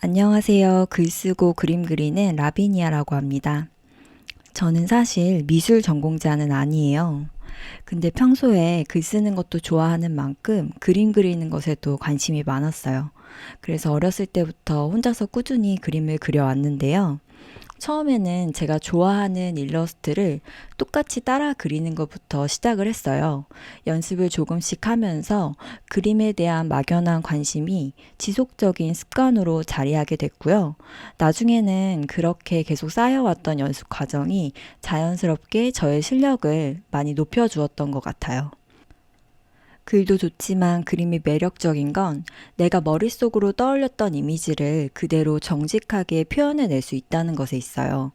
안녕하세요. 글 쓰고 그림 그리는 라비니아라고 합니다. 저는 사실 미술 전공자는 아니에요. 근데 평소에 글 쓰는 것도 좋아하는 만큼 그림 그리는 것에도 관심이 많았어요. 그래서 어렸을 때부터 혼자서 꾸준히 그림을 그려왔는데요. 처음에는 제가 좋아하는 일러스트를 똑같이 따라 그리는 것부터 시작을 했어요. 연습을 조금씩 하면서 그림에 대한 막연한 관심이 지속적인 습관으로 자리하게 됐고요. 나중에는 그렇게 계속 쌓여왔던 연습 과정이 자연스럽게 저의 실력을 많이 높여주었던 것 같아요. 글도 좋지만 그림이 매력적인 건 내가 머릿속으로 떠올렸던 이미지를 그대로 정직하게 표현해낼 수 있다는 것에 있어요.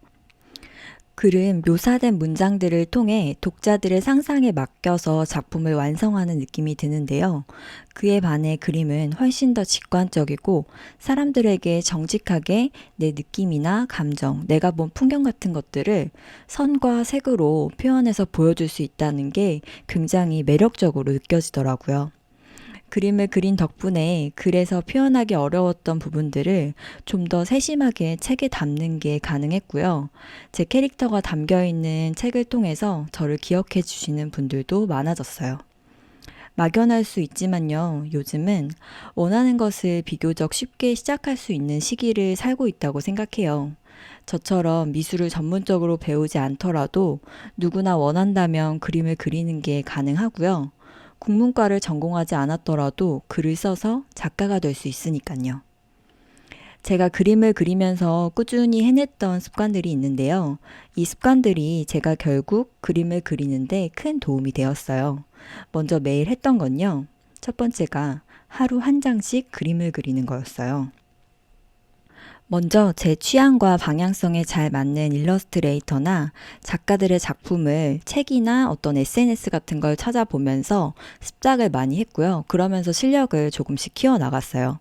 글은 묘사된 문장들을 통해 독자들의 상상에 맡겨서 작품을 완성하는 느낌이 드는데요. 그에 반해 그림은 훨씬 더 직관적이고 사람들에게 정직하게 내 느낌이나 감정, 내가 본 풍경 같은 것들을 선과 색으로 표현해서 보여줄 수 있다는 게 굉장히 매력적으로 느껴지더라고요. 그림을 그린 덕분에 글에서 표현하기 어려웠던 부분들을 좀 더 세심하게 책에 담는 게 가능했고요. 제 캐릭터가 담겨 있는 책을 통해서 저를 기억해 주시는 분들도 많아졌어요. 막연할 수 있지만요, 요즘은 원하는 것을 비교적 쉽게 시작할 수 있는 시기를 살고 있다고 생각해요. 저처럼 미술을 전문적으로 배우지 않더라도 누구나 원한다면 그림을 그리는 게 가능하고요. 국문과를 전공하지 않았더라도 글을 써서 작가가 될 수 있으니까요. 제가 그림을 그리면서 꾸준히 해냈던 습관들이 있는데요. 이 습관들이 제가 결국 그림을 그리는데 큰 도움이 되었어요. 먼저 매일 했던 건요. 첫 번째가 하루 한 장씩 그림을 그리는 거였어요. 먼저 제 취향과 방향성에 잘 맞는 일러스트레이터나 작가들의 작품을 책이나 어떤 SNS 같은 걸 찾아보면서 습작을 많이 했고요. 그러면서 실력을 조금씩 키워나갔어요.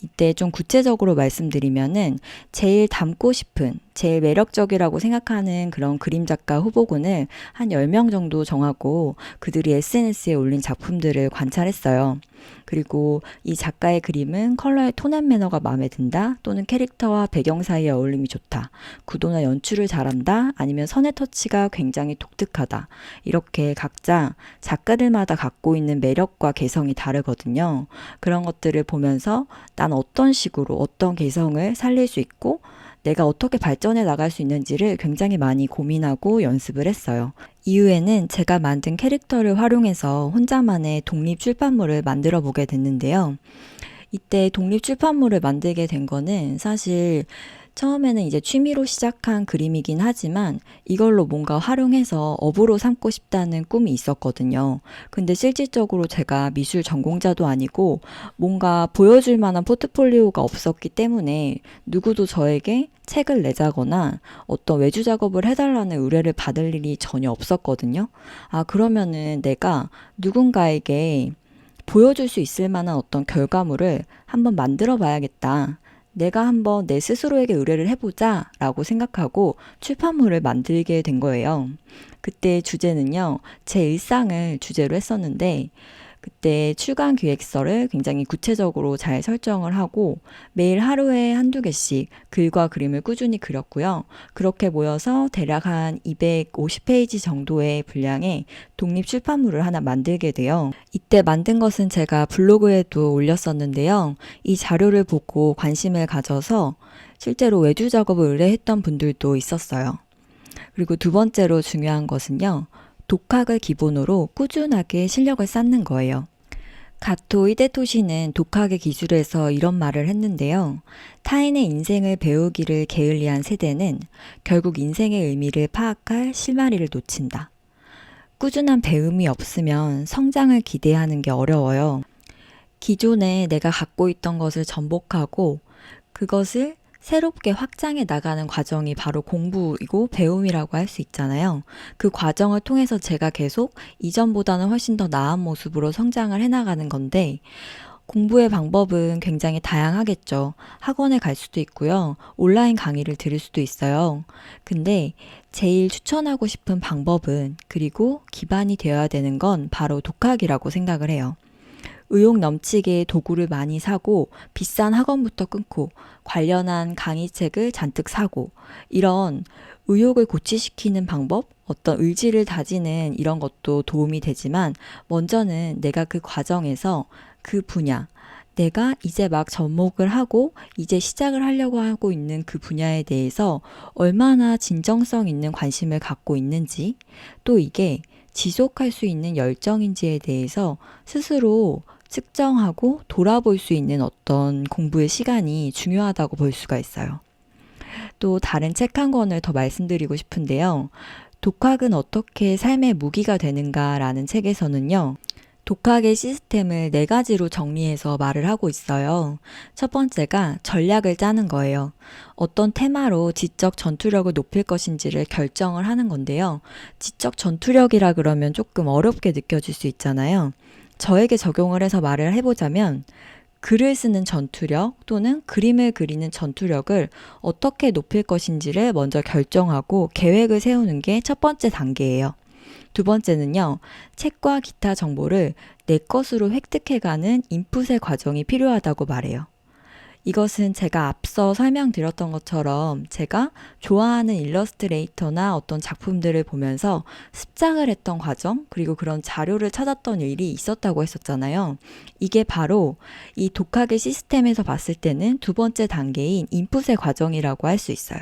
이때 좀 구체적으로 말씀드리면은 제일 닮고 싶은, 제일 매력적이라고 생각하는 그런 그림 작가 후보군을 한 10명 정도 정하고 그들이 SNS에 올린 작품들을 관찰했어요. 그리고 이 작가의 그림은 컬러의 톤 앤 매너가 마음에 든다, 또는 캐릭터와 배경 사이의 어울림이 좋다, 구도나 연출을 잘한다, 아니면 선의 터치가 굉장히 독특하다. 이렇게 각자 작가들마다 갖고 있는 매력과 개성이 다르거든요. 그런 것들을 보면서 난 어떤 식으로 어떤 개성을 살릴 수 있고 내가 어떻게 발전해 나갈 수 있는지를 굉장히 많이 고민하고 연습을 했어요. 이후에는 제가 만든 캐릭터를 활용해서 혼자만의 독립 출판물을 만들어 보게 됐는데요. 이때 독립 출판물을 만들게 된 거는 사실 처음에는 이제 취미로 시작한 그림이긴 하지만 이걸로 뭔가 활용해서 업으로 삼고 싶다는 꿈이 있었거든요. 근데 실질적으로 제가 미술 전공자도 아니고 뭔가 보여줄 만한 포트폴리오가 없었기 때문에 누구도 저에게 책을 내자거나 어떤 외주 작업을 해달라는 의뢰를 받을 일이 전혀 없었거든요. 아, 그러면은 내가 누군가에게 보여줄 수 있을 만한 어떤 결과물을 한번 만들어 봐야겠다. 내가 한번 내 스스로에게 의뢰를 해보자 라고 생각하고 출판물을 만들게 된 거예요. 그때 주제는요, 제 일상을 주제로 했었는데, 그때 출간 기획서를 굉장히 구체적으로 잘 설정을 하고 매일 하루에 한두 개씩 글과 그림을 꾸준히 그렸고요. 그렇게 모여서 대략 한 250페이지 정도의 분량의 독립 출판물을 하나 만들게 돼요. 이때 만든 것은 제가 블로그에도 올렸었는데요. 이 자료를 보고 관심을 가져서 실제로 외주 작업을 의뢰했던 분들도 있었어요. 그리고 두 번째로 중요한 것은요. 독학을 기본으로 꾸준하게 실력을 쌓는 거예요. 가토 히데토시는 독학의 기술에서 이런 말을 했는데요. 타인의 인생을 배우기를 게을리한 세대는 결국 인생의 의미를 파악할 실마리를 놓친다. 꾸준한 배움이 없으면 성장을 기대하는 게 어려워요. 기존에 내가 갖고 있던 것을 전복하고 그것을 새롭게 확장해 나가는 과정이 바로 공부이고 배움이라고 할 수 있잖아요. 그 과정을 통해서 제가 계속 이전보다는 훨씬 더 나은 모습으로 성장을 해 나가는 건데, 공부의 방법은 굉장히 다양하겠죠. 학원에 갈 수도 있고요. 온라인 강의를 들을 수도 있어요. 근데 제일 추천하고 싶은 방법은, 그리고 기반이 되어야 되는 건 바로 독학이라고 생각을 해요. 의욕 넘치게 도구를 많이 사고 비싼 학원부터 끊고 관련한 강의책을 잔뜩 사고 이런 의욕을 고취시키는 방법, 어떤 의지를 다지는 이런 것도 도움이 되지만 먼저는 내가 그 과정에서 그 분야, 내가 이제 막 접목을 하고 이제 시작을 하려고 하고 있는 그 분야에 대해서 얼마나 진정성 있는 관심을 갖고 있는지, 또 이게 지속할 수 있는 열정인지에 대해서 스스로 측정하고 돌아볼 수 있는 어떤 공부의 시간이 중요하다고 볼 수가 있어요. 또 다른 책 한 권을 더 말씀드리고 싶은데요. 독학은 어떻게 삶의 무기가 되는가라는 책에서는요. 독학의 시스템을 네 가지로 정리해서 말을 하고 있어요. 첫 번째가 전략을 짜는 거예요. 어떤 테마로 지적 전투력을 높일 것인지를 결정을 하는 건데요. 지적 전투력이라 그러면 조금 어렵게 느껴질 수 있잖아요. 저에게 적용을 해서 말을 해보자면 글을 쓰는 전투력 또는 그림을 그리는 전투력을 어떻게 높일 것인지를 먼저 결정하고 계획을 세우는 게 첫 번째 단계예요. 두 번째는요, 책과 기타 정보를 내 것으로 획득해가는 인풋의 과정이 필요하다고 말해요. 이것은 제가 앞서 설명드렸던 것처럼 제가 좋아하는 일러스트레이터나 어떤 작품들을 보면서 습작을 했던 과정, 그리고 그런 자료를 찾았던 일이 있었다고 했었잖아요. 이게 바로 이 독학의 시스템에서 봤을 때는 두 번째 단계인 인풋의 과정이라고 할 수 있어요.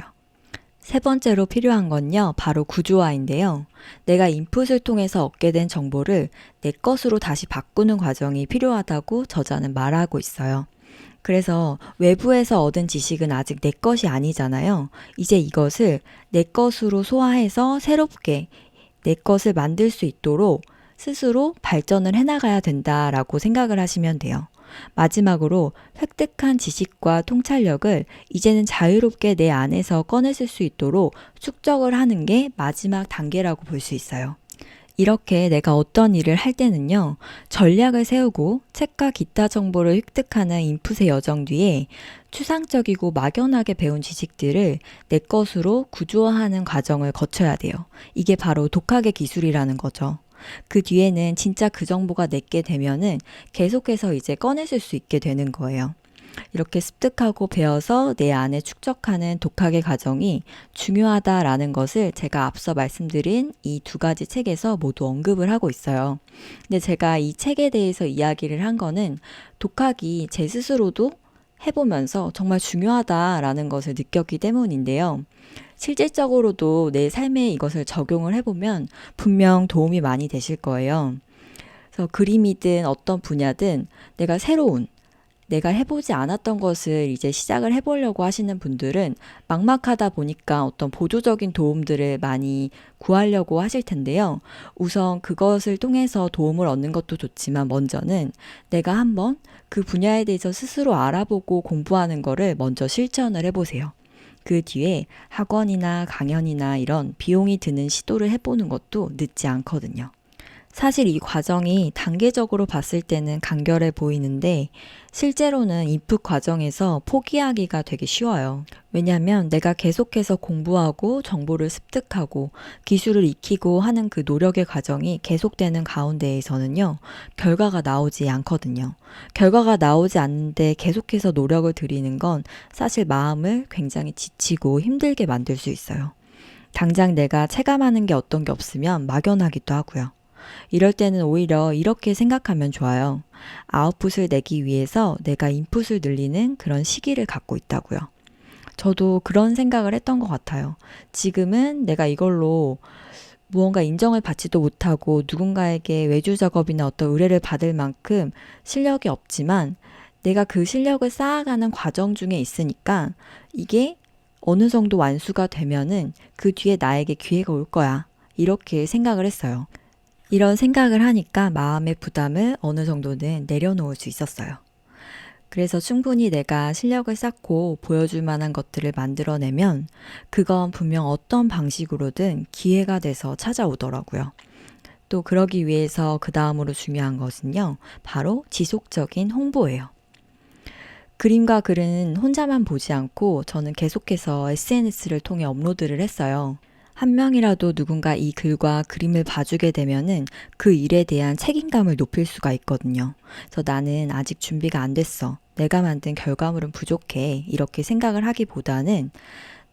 세 번째로 필요한 건요, 바로 구조화인데요. 내가 인풋을 통해서 얻게 된 정보를 내 것으로 다시 바꾸는 과정이 필요하다고 저자는 말하고 있어요. 그래서 외부에서 얻은 지식은 아직 내 것이 아니잖아요. 이제 이것을 내 것으로 소화해서 새롭게 내 것을 만들 수 있도록 스스로 발전을 해나가야 된다라고 생각을 하시면 돼요. 마지막으로 획득한 지식과 통찰력을 이제는 자유롭게 내 안에서 꺼내실 수 있도록 축적을 하는 게 마지막 단계라고 볼 수 있어요. 이렇게 내가 어떤 일을 할 때는요, 전략을 세우고 책과 기타 정보를 획득하는 인풋의 여정 뒤에 추상적이고 막연하게 배운 지식들을 내 것으로 구조화하는 과정을 거쳐야 돼요. 이게 바로 독학의 기술이라는 거죠. 그 뒤에는 진짜 그 정보가 내게 되면은 계속해서 이제 꺼내실 수 있게 되는 거예요. 이렇게 습득하고 배워서 내 안에 축적하는 독학의 과정이 중요하다라는 것을 제가 앞서 말씀드린 이 두 가지 책에서 모두 언급을 하고 있어요. 근데 제가 이 책에 대해서 이야기를 한 거는 독학이 제 스스로도 해보면서 정말 중요하다라는 것을 느꼈기 때문인데요. 실질적으로도 내 삶에 이것을 적용을 해보면 분명 도움이 많이 되실 거예요. 그래서 그림이든 어떤 분야든 내가 해보지 않았던 것을 이제 시작을 해보려고 하시는 분들은 막막하다 보니까 어떤 보조적인 도움들을 많이 구하려고 하실 텐데요. 우선 그것을 통해서 도움을 얻는 것도 좋지만 먼저는 내가 한번 그 분야에 대해서 스스로 알아보고 공부하는 거를 먼저 실천을 해보세요. 그 뒤에 학원이나 강연이나 이런 비용이 드는 시도를 해보는 것도 늦지 않거든요. 사실 이 과정이 단계적으로 봤을 때는 간결해 보이는데 실제로는 인풋 과정에서 포기하기가 되게 쉬워요. 왜냐하면 내가 계속해서 공부하고 정보를 습득하고 기술을 익히고 하는 그 노력의 과정이 계속되는 가운데에서는요, 결과가 나오지 않거든요. 결과가 나오지 않는데 계속해서 노력을 들이는 건 사실 마음을 굉장히 지치고 힘들게 만들 수 있어요. 당장 내가 체감하는 게 어떤 게 없으면 막연하기도 하고요. 이럴 때는 오히려 이렇게 생각하면 좋아요. 아웃풋을 내기 위해서 내가 인풋을 늘리는 그런 시기를 갖고 있다고요. 저도 그런 생각을 했던 것 같아요. 지금은 내가 이걸로 무언가 인정을 받지도 못하고 누군가에게 외주 작업이나 어떤 의뢰를 받을 만큼 실력이 없지만 내가 그 실력을 쌓아가는 과정 중에 있으니까 이게 어느 정도 완수가 되면은 그 뒤에 나에게 기회가 올 거야. 이렇게 생각을 했어요. 이런 생각을 하니까 마음의 부담을 어느 정도는 내려놓을 수 있었어요. 그래서 충분히 내가 실력을 쌓고 보여줄 만한 것들을 만들어내면 그건 분명 어떤 방식으로든 기회가 돼서 찾아오더라고요. 또 그러기 위해서 그 다음으로 중요한 것은요, 바로 지속적인 홍보예요. 그림과 글은 혼자만 보지 않고 저는 계속해서 SNS를 통해 업로드를 했어요. 한 명이라도 누군가 이 글과 그림을 봐주게 되면은 그 일에 대한 책임감을 높일 수가 있거든요. 그래서 나는 아직 준비가 안 됐어. 내가 만든 결과물은 부족해. 이렇게 생각을 하기보다는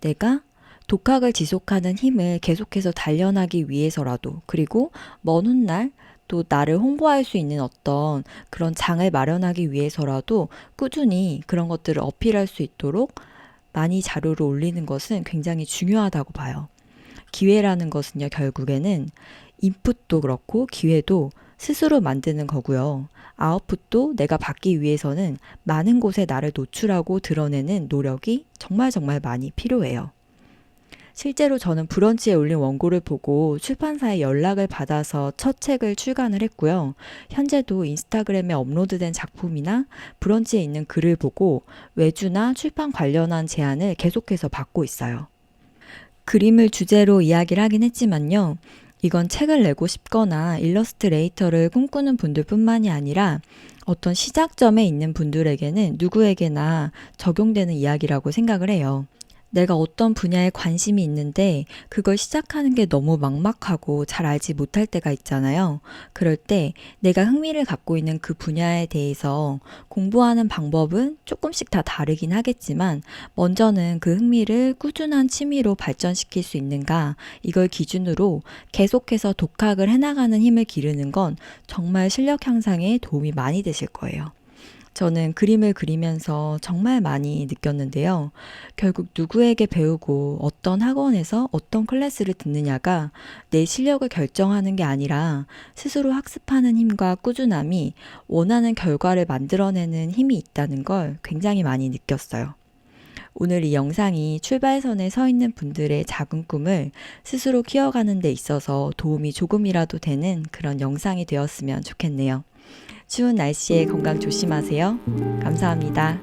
내가 독학을 지속하는 힘을 계속해서 단련하기 위해서라도, 그리고 먼 훗날 또 나를 홍보할 수 있는 어떤 그런 장을 마련하기 위해서라도 꾸준히 그런 것들을 어필할 수 있도록 많이 자료를 올리는 것은 굉장히 중요하다고 봐요. 기회라는 것은요, 결국에는 인풋도 그렇고 기회도 스스로 만드는 거고요. 아웃풋도 내가 받기 위해서는 많은 곳에 나를 노출하고 드러내는 노력이 정말 정말 많이 필요해요. 실제로 저는 브런치에 올린 원고를 보고 출판사에 연락을 받아서 첫 책을 출간을 했고요. 현재도 인스타그램에 업로드된 작품이나 브런치에 있는 글을 보고 외주나 출판 관련한 제안을 계속해서 받고 있어요. 그림을 주제로 이야기를 하긴 했지만요. 이건 책을 내고 싶거나 일러스트레이터를 꿈꾸는 분들뿐만이 아니라 어떤 시작점에 있는 분들에게는 누구에게나 적용되는 이야기라고 생각을 해요. 내가 어떤 분야에 관심이 있는데 그걸 시작하는 게 너무 막막하고 잘 알지 못할 때가 있잖아요. 그럴 때 내가 흥미를 갖고 있는 그 분야에 대해서 공부하는 방법은 조금씩 다 다르긴 하겠지만 먼저는 그 흥미를 꾸준한 취미로 발전시킬 수 있는가, 이걸 기준으로 계속해서 독학을 해나가는 힘을 기르는 건 정말 실력 향상에 도움이 많이 되실 거예요. 저는 그림을 그리면서 정말 많이 느꼈는데요. 결국 누구에게 배우고 어떤 학원에서 어떤 클래스를 듣느냐가 내 실력을 결정하는 게 아니라 스스로 학습하는 힘과 꾸준함이 원하는 결과를 만들어내는 힘이 있다는 걸 굉장히 많이 느꼈어요. 오늘 이 영상이 출발선에 서 있는 분들의 작은 꿈을 스스로 키워가는 데 있어서 도움이 조금이라도 되는 그런 영상이 되었으면 좋겠네요. 추운 날씨에 건강 조심하세요. 감사합니다.